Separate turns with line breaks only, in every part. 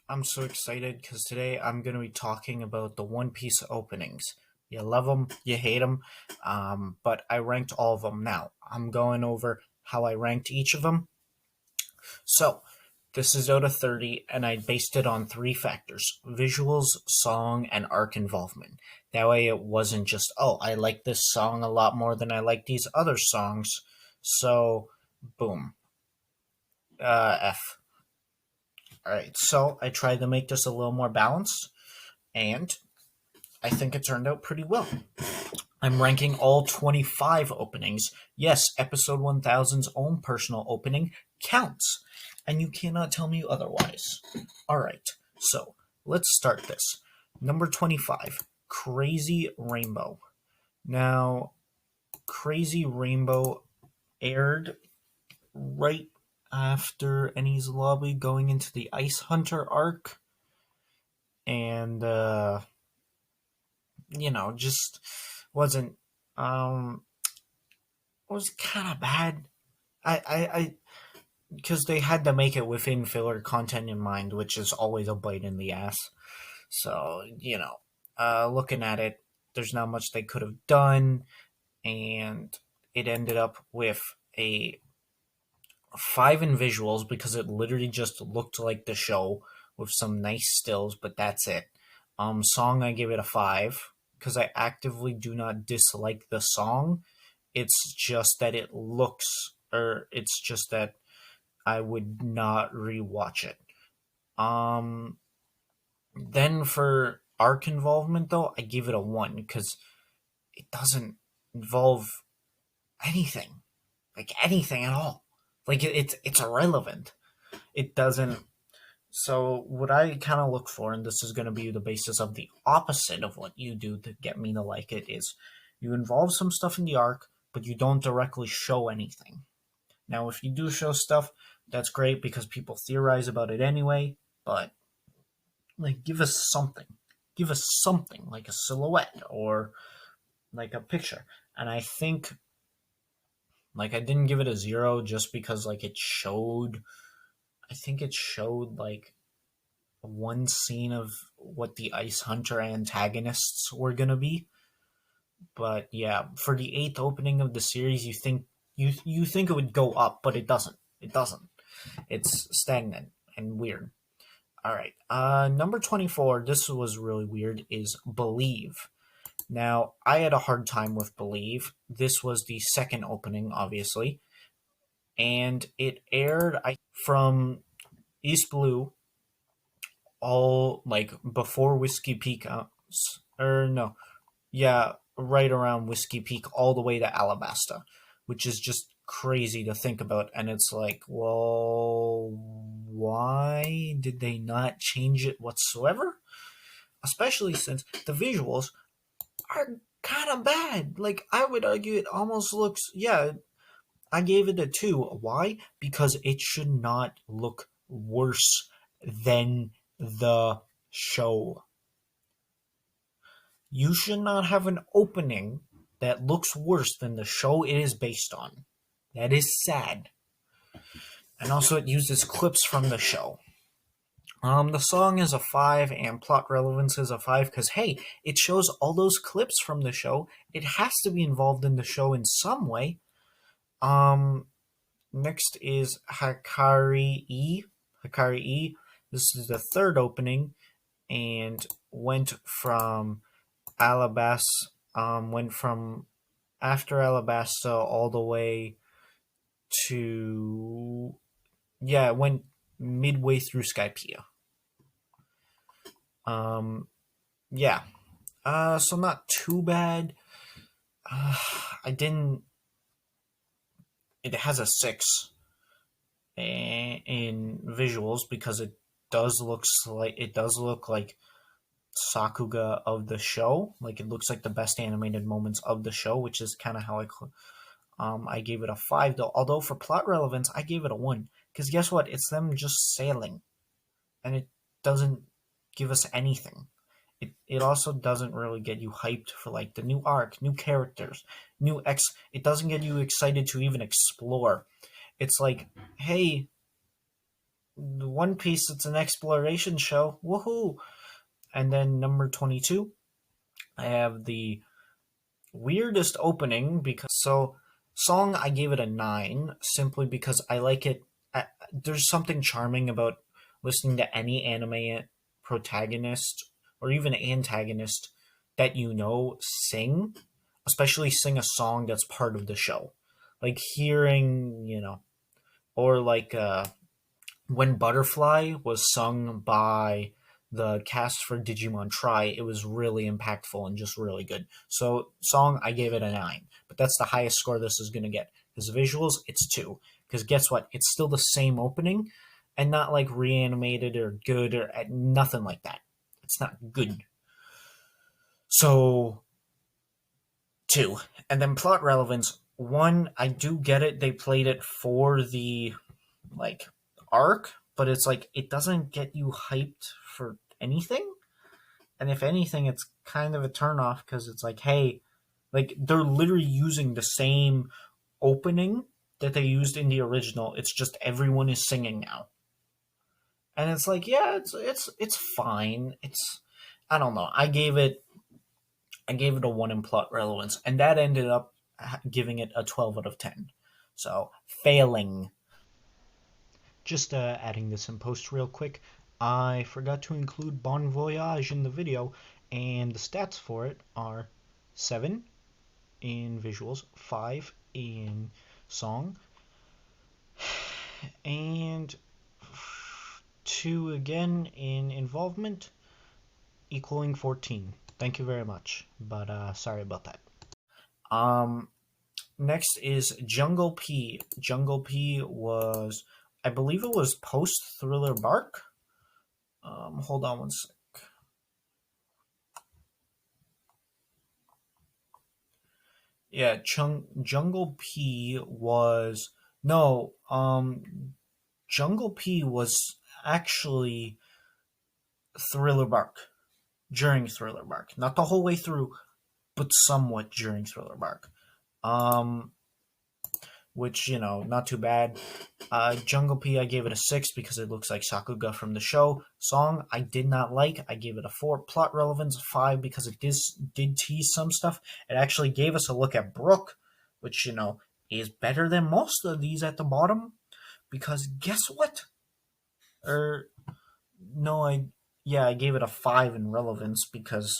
I'm so excited because today I'm going to be talking about the One Piece openings. You love them, you hate them, but I ranked all of them now. I'm going over how I ranked each of them. So, this is out of 30, and I based it on three factors: visuals, song, and arc involvement. That way, it wasn't just, oh, I like this song a lot more than I like these other songs. So, boom. F. Alright, so I tried to make this a little more balanced, and I think it turned out pretty well. I'm ranking all 25 openings. Yes, episode 1000's own personal opening counts, and you cannot tell me otherwise. Alright, so let's start this. Number 25, Crazy Rainbow. Now, Crazy Rainbow aired right after Enies Lobby going into the Ice Hunter arc, and just wasn't was kind of bad. I because they had to make it within filler content in mind, which is always a bite in the ass. So looking at it, there's not much they could have done, and it ended up with a 5 in visuals because it literally just looked like the show with some nice stills, but that's it. Song, I give it a 5 because I actively do not dislike the song. It's just that it looks, or it's just that I would not rewatch it. Um, then for arc involvement, though, I give it a 1 because it doesn't involve anything, like anything at all. Like it's irrelevant. It doesn't. So what I kind of look for, and this is going to be the basis of the opposite of what you do to get me to like it, is you involve some stuff in the arc, but you don't directly show anything. Now, if you do show stuff, that's great because people theorize about it anyway. But like, give us something. Give us something like a silhouette or like a picture. And I think like I didn't give it a 0 just because like it showed. I think it showed like one scene of what the Ice Hunter antagonists were gonna be. But yeah, for the eighth opening of the series, you think it would go up, but it doesn't. It doesn't. It's stagnant and weird. All right. Number 24. This was really weird. Is Believe. Now I had a hard time with Believe. This was the second opening, obviously, and it aired from East Blue all like before Whiskey Peak, or no, yeah, right around Whiskey Peak, all the way to Alabasta, which is just crazy to think about. And it's like, well, why did they not change it whatsoever? Especially since the visuals are kind of bad. Like, I would argue it almost looks, yeah, I gave it a 2. Why? Because it should not look worse than the show. You should not have an opening that looks worse than the show it is based on. That is sad. And also, it uses clips from the show. The song is a 5 and plot relevance is a 5 because, hey, it shows all those clips from the show. It has to be involved in the show in some way. Um, Next is Hikari E. Hikari E. This is the third opening and went from went from after Alabasta all the way to, yeah, it went midway through Skypiea. Um, yeah. So not too bad. I didn't. It has a 6 in visuals because it does look like Sakuga of the show. Like it looks like the best animated moments of the show, which is kind of how I gave it a 5 though. Although for plot relevance, I gave it a 1 because guess what? It's them just sailing, and it doesn't give us anything. It also doesn't really get you hyped for like the new arc, new characters, new X. It doesn't get you excited to even explore. It's like, hey, One Piece, it's an exploration show. Woohoo! And then number 22, I have the weirdest opening because song I gave it a 9 simply because I like it. There's something charming about listening to any anime protagonist or even antagonist that sing, especially sing a song that's part of the show. Like hearing, or like when Butterfly was sung by the cast for Digimon Try, it was really impactful and just really good. So, song, I gave it a 9, but that's the highest score this is going to get. Because visuals, it's 2. Because guess what? It's still the same opening and not like reanimated or good or nothing like that. It's not good. So, 2. And then plot relevance. 1, I do get it. They played it for the like arc, but it's like it doesn't get you hyped for anything. And if anything, it's kind of a turnoff because it's like, hey, like they're literally using the same opening that they used in the original. It's just everyone is singing now, and it's like, yeah, it's fine. It's I don't know. I gave it a 1 in plot relevance, and that ended up giving it a 12 out of 10. So failing. Just adding this in post real quick. I forgot to include Bon Voyage in the video, and the stats for it are 7 in visuals, 5 in song, and 2 again in involvement, equaling 14. Thank you very much, but sorry about that. Um, Next is Jungle P. Jungle P was, I believe it was post Thriller Bark. Hold on one sec. Yeah, Jungle P was no. Jungle P was actually Thriller Bark during Thriller Bark, not the whole way through, but somewhat during Thriller Bark. Um, which not too bad. Jungle P, I gave it a 6 because it looks like Sakuga from the show. Song, I did not like. I gave it a 4. Plot relevance, 5 because it did tease some stuff. It actually gave us a look at Brooke, which, is better than most of these at the bottom. Because guess what? Or, no, I gave it a 5 in relevance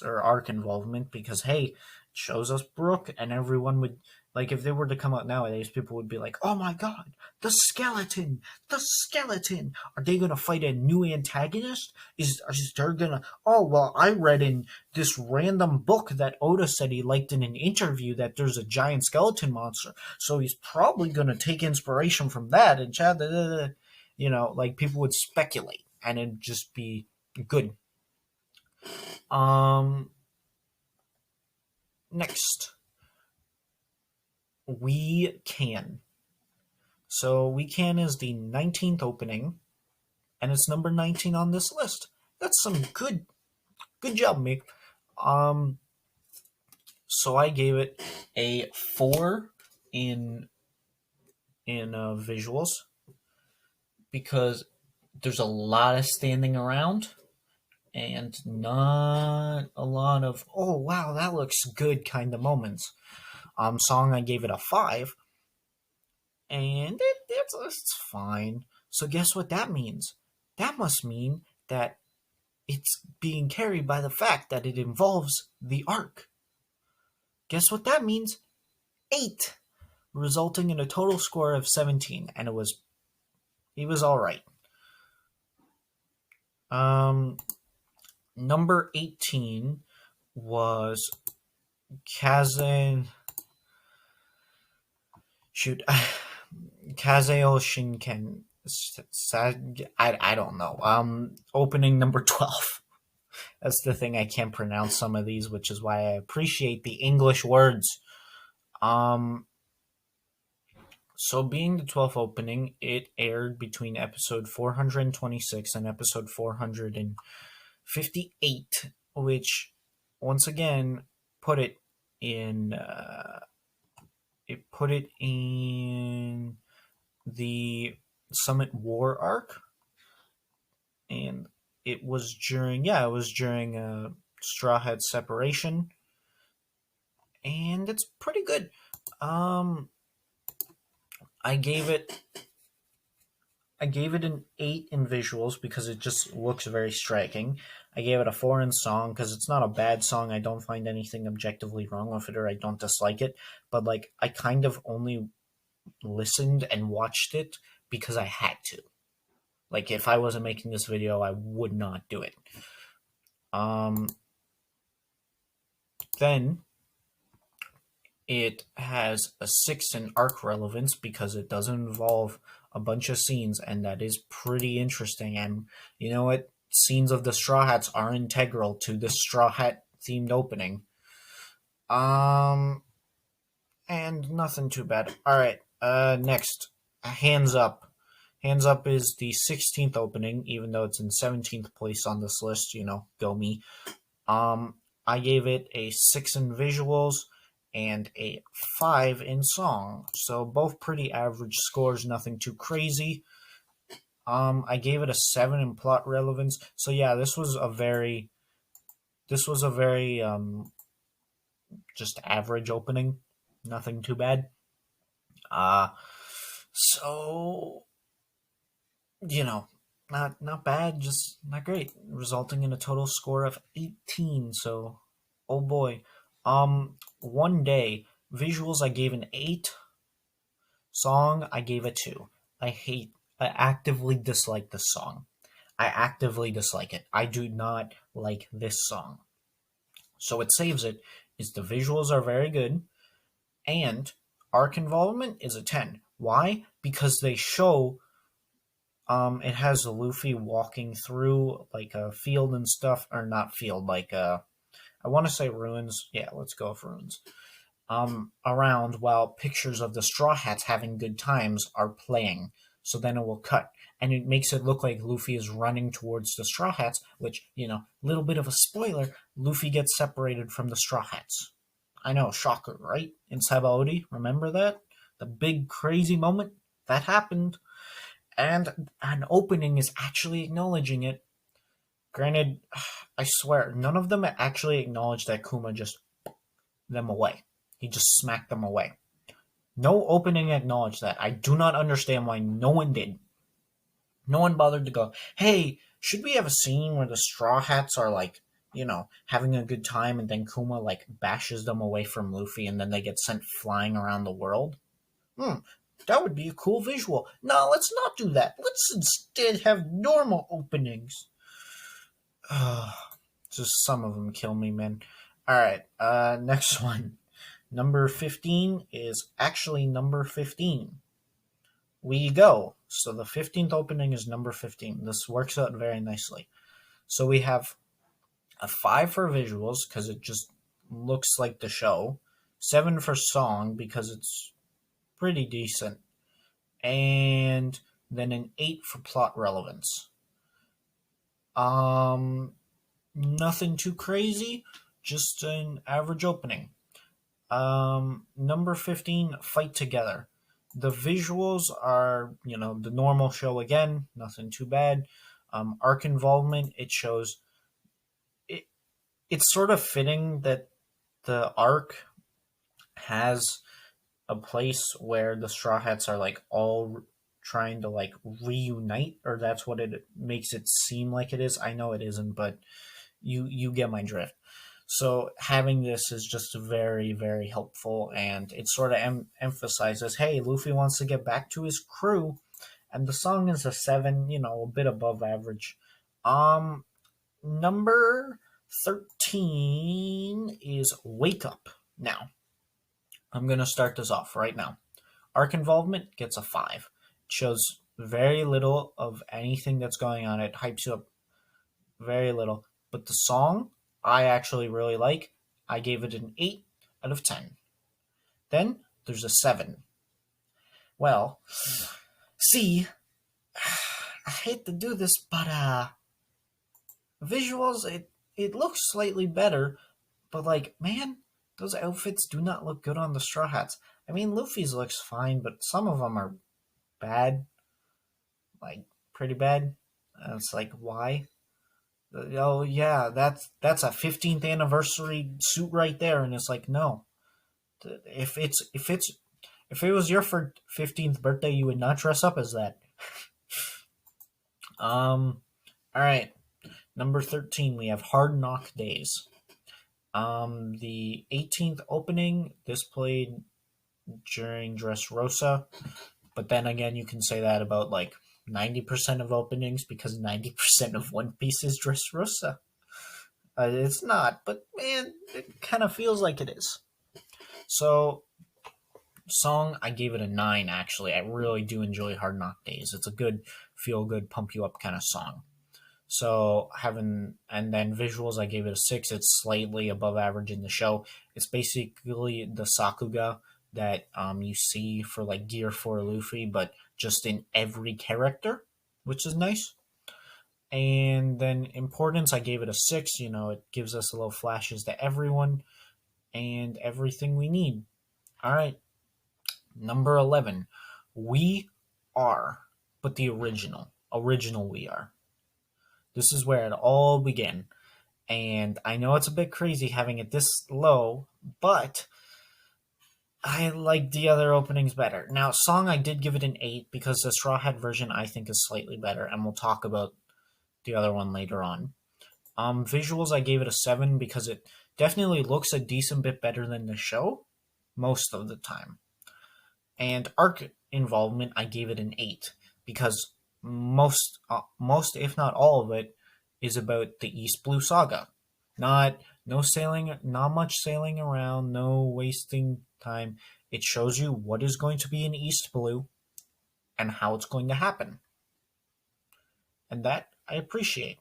or arc involvement because, hey, it shows us Brooke, and everyone would like if they were to come out nowadays, people would be like, "Oh my god, the skeleton, the skeleton! Are they gonna fight a new antagonist? Is there gonna? Oh well, I read in this random book that Oda said he liked in an interview that there's a giant skeleton monster, so he's probably gonna take inspiration from that." And like people would speculate, and it'd just be good. Um, Next, We Can. So We Can is the 19th opening, and it's number 19 on this list. That's some good job, Mick. So I gave it a 4 in visuals because there's a lot of standing around and not a lot of oh wow that looks good kind of moments. Song I gave it a 5, and it's fine. So guess what that means? That must mean that it's being carried by the fact that it involves the arc. Guess what that means? 8, resulting in a total score of 17, and he was all right. Number 18 was Kaizan. Shoot, Kazeo Shinken. I don't know. Opening number 12. That's the thing, I can't pronounce some of these, which is why I appreciate the English words. So being the 12th opening, it aired between episode 426 and episode 458, which once again put it in the Summit War arc. and it was during Straw Hat separation, and it's pretty good. Um, I gave it I gave it an 8 in visuals because it just looks very striking. I gave it a 4 in song because it's not a bad song. I don't find anything objectively wrong with it or I don't dislike it. But like I kind of only listened and watched it because I had to. Like if I wasn't making this video, I would not do it. Um then it has a 6 in arc relevance because it does involve a bunch of scenes, and that is pretty interesting. And you know what? Scenes of the Straw Hats are integral to the Straw Hat themed opening. Um, and nothing too bad. All right. Next, Hands Up. Hands Up is the 16th opening, even though it's in 17th place on this list. You know, go me. Um, I gave it a 6 in visuals and a 5 in song. So both pretty average scores, nothing too crazy. I gave it a 7 in plot relevance. So yeah, this was a very just average opening. Nothing too bad. Uh so you know, not bad, just not great, resulting in a total score of 18. So, oh boy. One day visuals I gave an 8, song I gave a 2. I actively dislike this song. I actively dislike it. I do not like this song. So what saves it is the visuals are very good and arc involvement is a 10. Why? Because they show it has Luffy walking through like a field and stuff, or not field, like I want to say ruins. Yeah, let's go with ruins. Around while pictures of the Straw Hats having good times are playing. So then it will cut, and it makes it look like Luffy is running towards the Straw Hats. Which, little bit of a spoiler: Luffy gets separated from the Straw Hats. I know, shocker, right? In Sabaody, remember that the big crazy moment that happened, and an opening is actually acknowledging it. Granted, I swear, none of them actually acknowledged that Kuma just them away. He just smacked them away. No opening acknowledged that. I do not understand why no one did. No one bothered to go, hey, should we have a scene where the Straw Hats are like, having a good time and then Kuma like bashes them away from Luffy and then they get sent flying around the world? That would be a cool visual. No, let's not do that. Let's instead have normal openings. Just some of them kill me, man. Alright, next one. Number 15 is actually number 15. We go. So the 15th opening is number 15. This works out very nicely. So we have a 5 for visuals because it just looks like the show, 7 for song because it's pretty decent, and then an 8 for plot relevance. Nothing too crazy, just an average opening. Number 15, Fight Together. The visuals are, the normal show again, nothing too bad. Arc involvement, it shows it's sort of fitting that the arc has a place where the Straw Hats are like all trying to like reunite, or that's what it makes it seem like it is. I know it isn't, but you get my drift. So having this is just very, very helpful, and it sort of emphasizes, hey, Luffy wants to get back to his crew, and the song is a 7, a bit above average. Number 13 is Wake Up. Now, I'm going to start this off right now. Arc involvement gets a 5. It shows very little of anything that's going on. It hypes you up very little. But the song, I actually really like. I gave it an 8 out of 10. Then there's a 7. Well, see, I hate to do this, but visuals, it looks slightly better, but like, man, those outfits do not look good on the Straw Hats. I mean, Luffy's looks fine, but some of them are bad. Like, pretty bad. And it's like, why? Oh yeah, that's a 15th anniversary suit right there, and it's like, no. If it was your 15th birthday, you would not dress up as that. Um, all right, number 13, we have Hard Knock Days. The 18th opening, this played during Dressrosa, but then again, you can say that about like 90% of openings because 90% of One Piece is Dressrosa. It's not, but man, it kind of feels like it is. So, song, I gave it a 9 actually. I really do enjoy Hard Knock Days. It's a good, feel good, pump you up kind of song. So having and then visuals, I gave it a 6. It's slightly above average in the show. It's basically the Sakuga that you see for like Gear 4 Luffy, but just in every character, which is nice. And then importance, I gave it a 6. You know, it gives us a little flashes to everyone and everything we need. All right, number 11, We Are, but the original We Are. This is where it all began. And I know it's a bit crazy having it this low, but I like the other openings better. Now, song, I did give it an 8 because the Straw Hat version I think is slightly better, and we'll talk about the other one later on. Visuals, I gave it a 7 because it definitely looks a decent bit better than the show most of the time. And arc involvement, I gave it an 8 because most if not all of it is about the East Blue Saga. Not no sailing, not much sailing around, no wasting time. It shows you what is going to be in East Blue and how it's going to happen, and that I appreciate.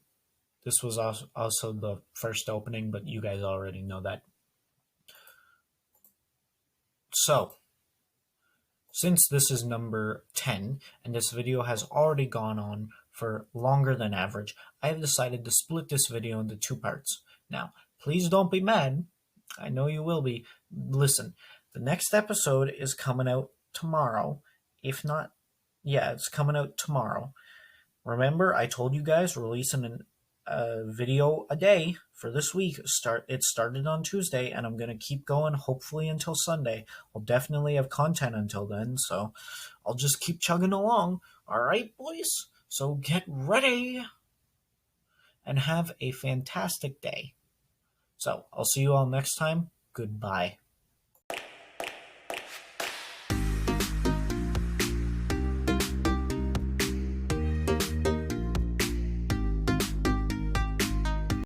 This was also the first opening, but you guys already know that. So, since this is number 10 and this video has already gone on for longer than average, I have decided to split this video into 2 parts. Now, please don't be mad. I know you will be. Listen, the next episode is coming out tomorrow. If not, yeah, it's coming out tomorrow. Remember, I told you guys releasing a video a day for this week. It started on Tuesday, and I'm gonna keep going hopefully until Sunday. I'll definitely have content until then, so I'll just keep chugging along. All right, boys. So get ready and have a fantastic day. So I'll see you all next time. Goodbye.